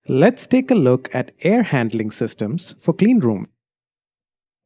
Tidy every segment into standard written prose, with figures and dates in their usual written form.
Let's take a look at air handling systems for clean room.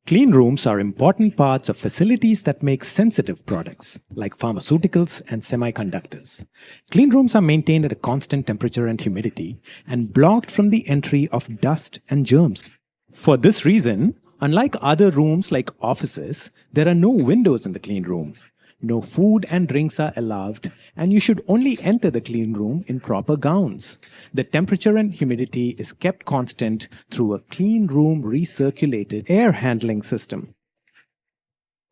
Clean rooms are important parts of facilities that make sensitive products, like pharmaceuticals and semiconductors. Clean rooms are maintained at a constant temperature and humidity and blocked from the entry of dust and germs. For this reason, unlike other rooms like offices, there are no windows in the clean room. No food and drinks are allowed, and you should only enter the clean room in proper gowns. The temperature and humidity is kept constant through a clean room recirculated air handling system.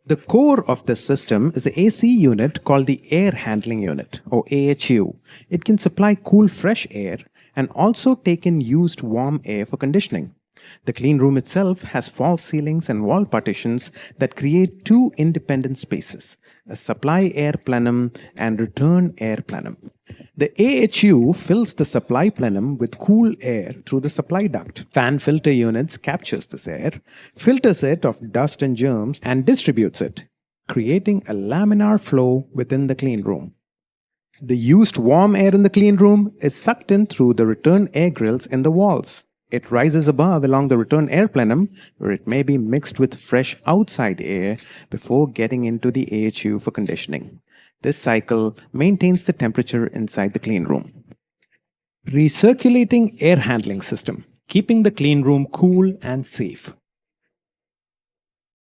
The core of this system is an AC unit called the Air Handling Unit, or AHU. It can supply cool fresh air and also take in used warm air for conditioning. The clean room itself has false ceilings and wall partitions that create two independent spaces, a supply air plenum and return air plenum. The AHU fills the supply plenum with cool air through the supply duct. Fan filter units captures this air, filters it of dust and germs, and distributes it, creating a laminar flow within the clean room. The used warm air in the clean room is sucked in through the return air grills in the walls. It rises above along the return air plenum, where it may be mixed with fresh outside air before getting into the AHU for conditioning. This cycle maintains the temperature inside the clean room. Recirculating air handling system, keeping the clean room cool and safe.